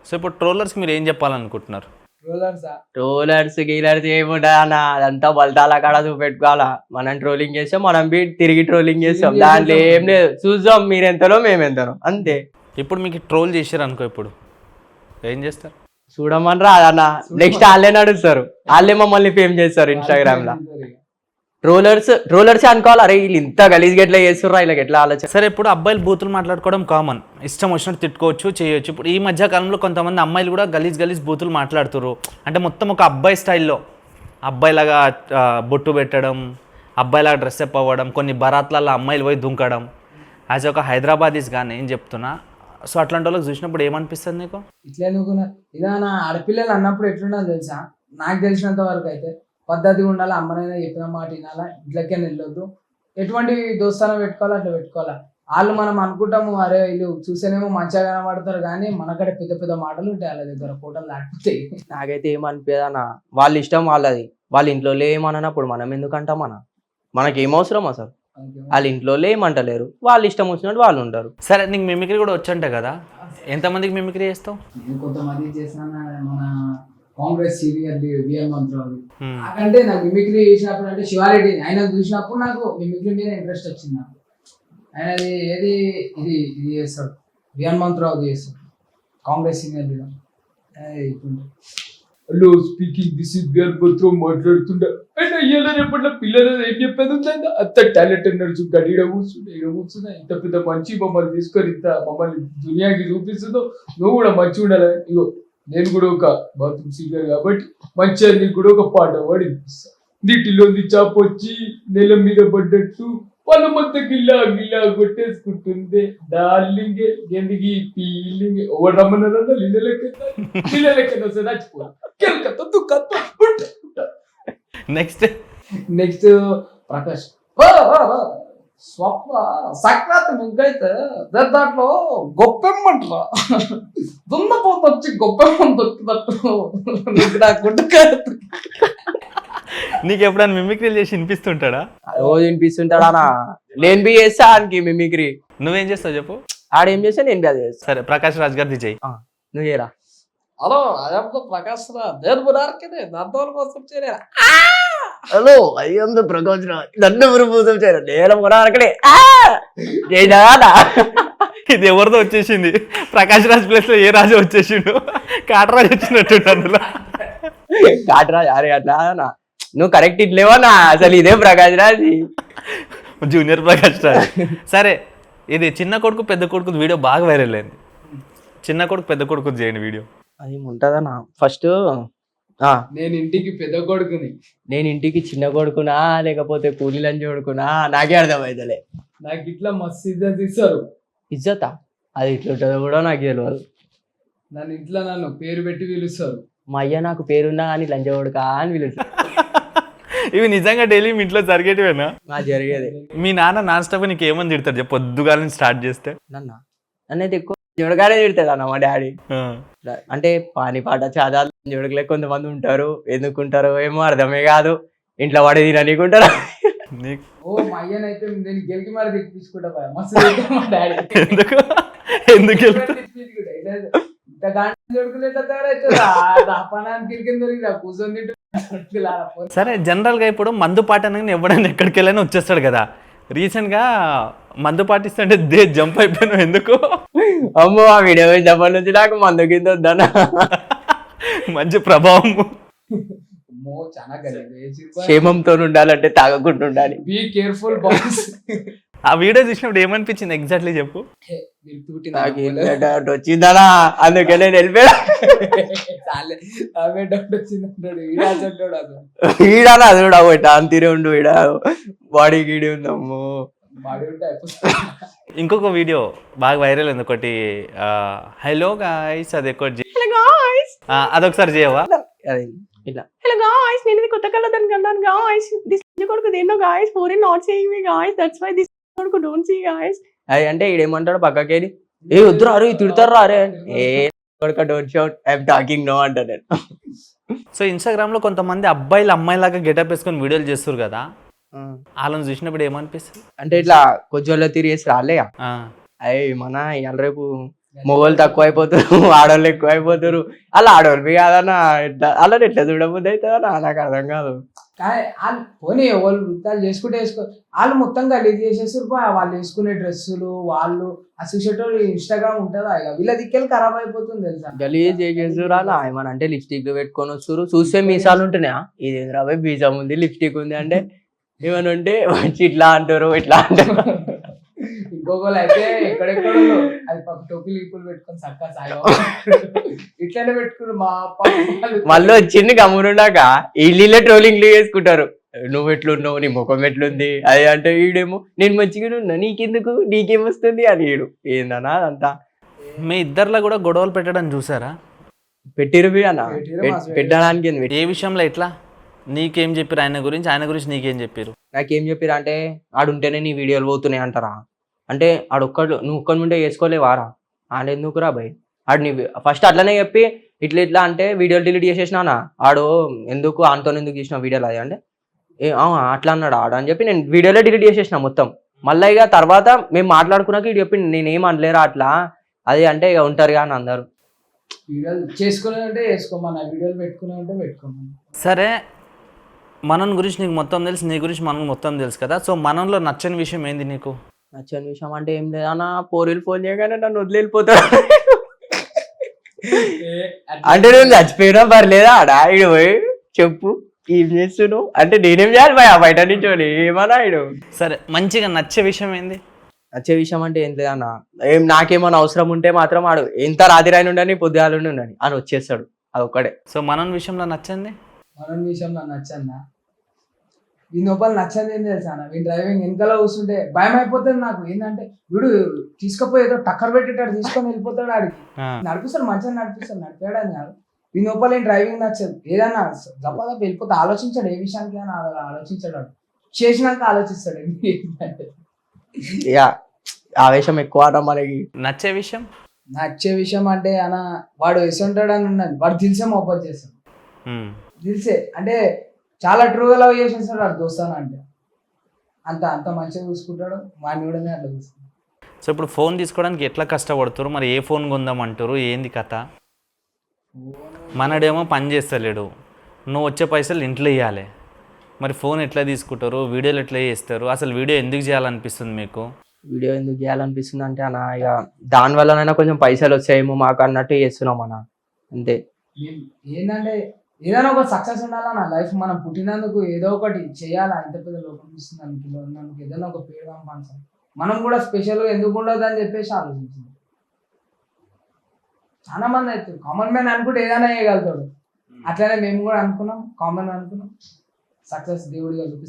So ఇప్పుడు ట్రోలర్స్కి మీరు ఏం చెప్పాలనుకుంటున్నారు? ట్రోలర్స్ గీలర్స్ ఏముంటా అన్న, అదంతా బల్తాల కాడ చూపెట్టుకోవాలా. మనం ట్రోలింగ్ చేస్తాం, మనం తిరిగి ట్రోలింగ్ చేస్తాం. దాంట్లో ఏం లేదు, చూద్దాం మీరు ఎంతనో మేము ఎంతనో అంతే. ఇప్పుడు మీకు ట్రోల్ చేశారు అనుకో, ఇప్పుడు ఏం చేస్తారు? చూడమని రాదన్న, నెక్స్ట్ వాళ్ళే నడుస్తారు, వాళ్ళే మమ్మల్ని ఫేమ్ చేస్తారు ఇన్స్టాగ్రామ్ లో. ట్రోలర్స్ అనుకోవాలి, అరే వీళ్ళు ఇంత గలీజ్గా ఎట్లా చేస్తుర్రా, ఇలా ఎట్లా ఆలోచన. సరే, ఇప్పుడు అబ్బాయిలు బూతులు మాట్లాడుకోవడం కామన్, ఇష్టం వచ్చినట్టు తిట్టుకోవచ్చు, చేయొచ్చు. ఇప్పుడు ఈ మధ్య కాలంలో కొంతమంది అమ్మాయిలు కూడా గలీజ్ బూతులు మాట్లాడుతున్నారు. అంటే మొత్తం ఒక అబ్బాయి స్టైల్లో, అబ్బాయిలాగా బొట్టు పెట్టడం, అబ్బాయిలాగా డ్రెస్ అప్ అవ్వడం, కొన్ని బరాత్లలో అమ్మాయిలు పోయి దుంకడం. యాజ్ ఒక హైదరాబాదీస్ కానీ ఏం చెప్తున్నా, సో అట్లాంటి వాళ్ళకి చూసినప్పుడు ఏమనిపిస్తుంది నీకు? ఇట్లా నువ్వు ఇదా నా ఆడపిల్లలు అన్నప్పుడు ఎట్లున్నా తెలుసా, నాకు తెలిసినంత వరకు అయితే పద్ధతిగా ఉండాలి, అమ్మనైనా చెప్పిన మాట వినాలా, ఇట్లకే వెళ్ళొద్దు, ఎటువంటి దోస్తానం పెట్టుకోవాలో అట్లా పెట్టుకోవాలా. వాళ్ళు మనం అనుకుంటాము, అరే వీళ్ళు చూసేనేమో మంచిగా కనబడతారు, కానీ మనకడే పెద్ద పెద్ద మాటలు ఉంటాయి వాళ్ళ దగ్గర, ఫోటోలు లేకపోతే. నాకైతే ఏమనిపించదన్న, వాళ్ళ ఇష్టం వాళ్ళది, వాళ్ళ ఇంట్లో ఏమన్నప్పుడు మనం ఎందుకంటాం మనకి ఏం అవసరం అసలు. వాళ్ళ ఇంట్లో ఏమంటలేరు, వాళ్ళు ఇష్టం వచ్చినట్టు వాళ్ళు ఉంటారు. సరే, నీకు మిమిక్రీ కూడా వచ్చంటే కదా, ఎంతమందికి మిమిక్రీ చేస్తావు? నేను కొంతమంది చేసిన మన కాంగ్రెస్ సీనియర్ బిఎల్ మంత్రాలు, నాకంటే నాకు మిమిక్రీ చేసినప్పుడు అంటే శివారెడ్డి ఆయన చూసినప్పుడు నాకు మిమిక్రీ మీద ఇంట్రెస్ట్ వచ్చింది. నాకు ఆయనది ఏది ఇది చేస్తాడు, బిఎల్ మంత్రాలు చేస్తాడు, Congress senior leader. Hello speaking, this is BR మంత్రం మాట్లాడుతుండే. అంటే అయ్యేలా రేపట్ల పిల్లలు ఏం చెప్పేది ఉందంటే అంత టాలెంట్ అన్నారు, గడిడ కూర్చున్నా ఇంత పెద్ద మంచి మమ్మల్ని తీసుకొని ఇంత మమ్మల్ని దునియాకి చూపిస్తుందో, నువ్వు కూడా మంచిగా ఉండాలి. ఇగో నేను కూడా ఒక బాత్రూమ్ సింగర్ కాబట్టి మంచిగా నీకు కూడా ఒక పాట పాడి వినిపిస్తా. నీటిలోంది చాపొచ్చి నెల మీద పడ్డట్టు పలమంతా గిల్లా కొట్టేసుకుంటుంది డార్లింగే ఎందుకు ఫీలింగ్ ఓ రమ్మన్నారన్నా లీలలెక్క చచ్చిపో. నెక్స్ట్ ప్రకాష్ స్వప్న సక్రాతి ముగ్గైతే దాంట్లో గొప్పెమ్మంటారా, దున్నపోత వచ్చి గొప్పెమ్మని దొక్కుతట్టు నీకు ఎప్పుడైనా మిమిక్రీ చేసి వినిపిస్తుంటాడా? రోజు వినిపిస్తుంటాడా? నేను బి చేస్తా ఆయనకి మిమిక్రీ. నువ్వేం చేస్తావు చెప్పు? ఆడేం చేస్తా నేను బి అది చేస్తా. సరే, ప్రకాష్ రాజ్ గారిది చెయ్యి. నువ్వు చేయరా. హలో అదేంతో ప్రకాష్ రా, నేను బురార్కే దాంతో కోసం చేయరా. హలో అయ్యం ప్రకాష్ రాజ్, నన్ను మృభూతం చేయరా, నేను బురార్కడే. ఇది ఎవరిదో వచ్చేసింది, ప్రకాష్ రాజ్ ప్లేస్ లో ఏ రాజు వచ్చేసిండు, కాటరాజు వచ్చినట్టు అందులో. కాటరాజ్ అరే అట్లా నువ్వు కరెక్ట్ ఇట్లేవనా, అసలు ఇదే ప్రకాష్ రాజ్, జూనియర్ ప్రకాష్ రాజ్. సరే, ఇది చిన్న కొడుకు పెద్ద కొడుకు వీడియో బాగా వైరల్ అయింది. చిన్న కొడుకు పెద్ద కొడుకు చేయండి వీడియో. అది ఉంటుందన్నా. ఫస్ట్ నేను ఇంటికి పెద్ద కొడుకుని, నేను ఇంటికి చిన్న కొడుకునా లేకపోతే కూలీలని చూడుకున్నా నాకే అర్థమవుతలే. నాకు ఇట్లా మస్తు ఇజ్జత్ ఇస్తారు. ఇజ్జతా? అది ఇట్లా ఉంటుందో కూడా నాకు తెలియదు. నన్ను ఇంట్లో నన్ను పేరు పెట్టి పిలుస్తారు. మా అయ్య నాకు పేరున్నా కానీ లంచ కొడుకా అని పిలుస్తారు. ఇవి నిజంగా డైలీ మీ ఇంట్లో జరిగేటివేనా? జరిగేది. మీ నాన్ స్టాప్ నీకు ఏమని తిడతాడు చెప్పు, పొద్దుగాలని స్టార్ట్ చేస్తే? నన్నైతే ఎక్కువ జుడగానే తిడతాడు అన్న మా డాడీ. అంటే పాని పాట చాదాలు జుడకలే కొంతమంది ఉంటారు, ఎందుకుంటారో ఏమో అర్థమే కాదు, ఇంట్లో వాడే తిననీకుంటారు. ఓ మా అయ్యనైతే నేను గెలికి మరి తెప్పించుకుంటా మస్తు మా డాడీ. ఎందుకు సరే, జనరల్ గా ఇప్పుడు మందు పాట అనగానే ఎవడైనా ఎక్కడికి వెళ్ళైనా వచ్చేస్తాడు కదా. రీసెంట్ గా మందు పాటిస్తుంటే జంప్ అయిపోయినావు ఎందుకు? అమ్మో ఆ వీడియో జంప్ నుంచి నాకు మందు కింద వద్దన్న. మంచి ప్రభావం. క్షేమంతో ఉండాలంటే తాగకుండా ఉండాలి. Be careful boys. ఆ వీడియో చూసినప్పుడు ఏమనిపించింది ఎగ్జాక్ట్లీ చెప్పు? వచ్చిందా అందుకే నేను వెళ్ళిపోయా. ఈడానా అది కూడా ఒకటి అంతీరే ఉండు, ఈడ బాడీ గీడి ఉందమ్మో. ఇంకొక వీడియో బాగా వైరల్ ఉంది ఒకటి, హలో గాయ్స్, అది అదొకసారి చేయవా? ఇలా హలో గాయ్స్, నేను ఇది కొత్త కలర్ అనుకున్నాను గాయ్స్, దిస్ కొడుకు దేన్నో guys, foreign not saying me guys, that's why this కొడుకు డోంట్ సీ గాయ్స్. అది అంటే ఈడేమంటాడు పక్కకేది, ఏ వద్దురా అరే తిడతారా అరే, ఏ కొడుక don't shout I'm talking no అంటాడు నేను. సో ఇన్స్టాగ్రామ్ లో కొంతమంది అబ్బాయిలు అమ్మాయిలాగా గెటప్ వేసుకొని వీడియోలు చేస్తారు కదా, వాళ్ళని చూసినప్పుడు ఏమనిపిస్తుంది? అంటే ఇట్లా కొంచెం తిరిగేసి రాలే అయ్యి మన ఇవాళ రేపు మొగోళ్ళు తక్కువ అయిపోతారు, ఆడవాళ్ళు ఎక్కువ అయిపోతారు. అలా ఆడవాళ్ళు కాదన్న, ఎట్లా అలా ఎట్లా చూడబుద్ధి అవుతుందన్నా నాకు అర్థం కాదు. కానీ వాళ్ళు పోనీ వాళ్ళు వృత్తాలు చేసుకుంటే వేసుకో, వాళ్ళు మొత్తం గలీజ్ చేసేసారు. వాళ్ళు వేసుకునే డ్రెస్సులు వాళ్ళు అసూసేటోళ్ళు ఇన్స్టాగ్రామ్ ఉంటుందా ఇక వీళ్ళ దిక్కెళ్ళి ఖరాబ్ అయిపోతుంది తెలుసా. గలీజ్ చేసేసారు అలా. ఏమన్నా అంటే లిప్స్టిక్ పెట్టుకొని వస్తారు, చూస్తే మీసాలు ఉంటున్నాయా, ఇదేం రాబోయే బీజం ఉంది లిప్స్టిక్ ఉంది అంటే ఏమన్నా ఉంటే వచ్చి ఇట్లా అంటారు ఇట్లా అంటారు. ఇంకొకళ్ళు అయితే ఎక్కడెక్కడ అది టోపీలు ఈపులు పెట్టుకొని చక్కగా సాయం ఇట్లానే పెట్టుకున్నారు మా మళ్ళీ వచ్చింది గమ్మునున్నాక ఇల్లు ట్రోలింగ్లు చేసుకుంటారు. నువ్వు ఎట్లున్నావు, నీ ముఖం ఎట్లుంది అది అంటే, ఈడేమో నేను మంచిగా ఉన్నా నీకెందుకు నీకేమొస్తుంది అని ఈడు. ఏందన్నా అదంతా. మీ ఇద్దరిలో కూడా గొడవలు పెట్టడం చూసారా? పెట్టిరు అన్న, పెట్టడానికి ఏంది ఏ విషయంలో ఎట్లా? నీకేం చెప్పారు ఆయన గురించి, ఆయన గురించి నీకేం చెప్పారు? నాకేం చెప్పారు అంటే, ఆడుంటేనే నీ వీడియోలు పోతున్నాయి అంటారా అంటే, ఆడొక్కడు నువ్వు ఒక్కడి ఉంటే వేసుకోలేవారా, ఆడెందుకురా భయ్, ఆడు నీ ఫస్ట్ అట్లనే చెప్పి ఇట్లా ఇట్లా అంటే వీడియోలు డిలీట్ చేసేసినా, ఆడు ఎందుకు ఆంతో ఎందుకు చేసిన వీడియోలు అది అంటే అట్లా అన్నాడు ఆడు అని చెప్పి నేను వీడియోలో డిలీట్ చేసేసిన మొత్తం. మళ్ళీ ఇక తర్వాత మేము మాట్లాడుకున్నాక ఇటు చెప్పి నేనేం అనలేరా అట్లా అది అంటే ఇక ఉంటారు కానీ అందరు. వీడియోలు చేసుకున్నానంటే వేసుకోమన్నా, వీడియోలు పెట్టుకున్నానంటే పెట్టుకోమన్నా. సరే, మనన్ గురించి నీకు మొత్తం తెలుసు, నీ గురించి మనకు మొత్తం తెలుసు కదా. సో మనలో నచ్చని విషయం ఏంది నీకు? నచ్చని విషయం అంటే ఏం లేదన్న, పోరీలు ఫోన్ చేయగానే నన్ను వదిలి వెళ్ళిపోతాడు. అంటే నువ్వు చచ్చిపోయినా పర్లేదా ఆడా ఇడు పోయి చెప్పు ఏం చేస్తున్నావు అంటే నేనేం చేయాలి భయ బయట నుంచి ఏమన్నా ఇడు. సరే, మంచిగా నచ్చే విషయం ఏంది? నచ్చే విషయం అంటే ఏం లేదన్న, నాకేమన్నా అవసరం ఉంటే మాత్రం ఆడు ఎంత రాత్రి రాని ఉండని పొద్దుగాల ఉండని అని వచ్చేస్తాడు, అదొక్కడే. సో మనన్ విషయంలో నచ్చండి, మనం విషయంలో నచ్చన్నా ఈ నొప్పలు నచ్చని ఏం తెలుసా అన్న, వీడు డ్రైవింగ్ వెనకాల కూర్చుంటే భయం అయిపోతుంది నాకు. ఏంటంటే వీడు తీసుకుపోయి ఏదో టక్కర్ పెట్టేటాడు తీసుకొని వెళ్ళిపోతాడు, ఆడికి నడిపిస్తాడు మంచిగా నడిపిస్తాడు, నడిపాడని కాదు. ఈ నొప్పలు ఏం డ్రైవింగ్ నచ్చదు, ఏదన్నా దప్పదప్ప వెళ్ళిపోతే ఆలోచించాడు, ఏ విషయానికి అని ఆలోచించాడు, చేసినాక ఆలోచిస్తాడు. ఇక ఆవేశం ఎక్కువ అన్న మనకి. నచ్చే విషయం? నచ్చే విషయం అంటే అన్న, వాడు ఎసుంటాడు అని ఉన్నది, వాడు దిల్సే మొహబ్బత్ చేస్తాడు. దిల్సే అంటే చాలా ట్రూగా లవ్ చేసేస్తాడు వాడు దోస్తాను అంటే, అంత అంత మంచిగా చూసుకుంటాడు, వాడిని కూడా అట్లా చూసుకుంటాడు. సో ఇప్పుడు ఫోన్ తీసుకోవడానికి ఎట్లా కష్టపడుతారు మరి? ఏ ఫోన్ కొందామంటారు, ఏంది కథ? మనడేమో పని చేస్తలేడు, నువ్వు వచ్చే పైసలు ఇంట్లో ఇవ్వాలి, మరి ఫోన్ ఎట్లా తీసుకుంటారు, వీడియోలు ఎట్లా చేస్తారు, అసలు వీడియో ఎందుకు చేయాలనిపిస్తుంది మీకు? వీడియో ఎందుకు చేయాలనిపిస్తుంది అంటే అన్న, ఇక దానివల్లనైనా కొంచెం పైసలు వచ్చాయేమో మాకు అన్నట్టు చేస్తున్నాం అన్న, అంతే. ఏంటంటే ఏదైనా ఒక సక్సెస్ ఉండాలన్న లైఫ్, మనం పుట్టినందుకు ఏదో ఒకటి చేయాలా, ఇంత పెద్ద లోపం ఇస్తున్నందుకు ఏదైనా ఒక పేరు సంపాదించాలి, మనం కూడా స్పెషల్గా ఎందుకు ఉండదు అని చెప్పేసి ఆలోచించింది. చాలా మంది అయితే కామన్ మ్యాన్ అనుకుంటే ఏదైనా చేయగలుగుతాడు, అట్లనే మేము కూడా అనుకున్నాం, కామన్ అనుకున్నాం, సక్సెస్ దేవుడిగా చూపిస్తాం.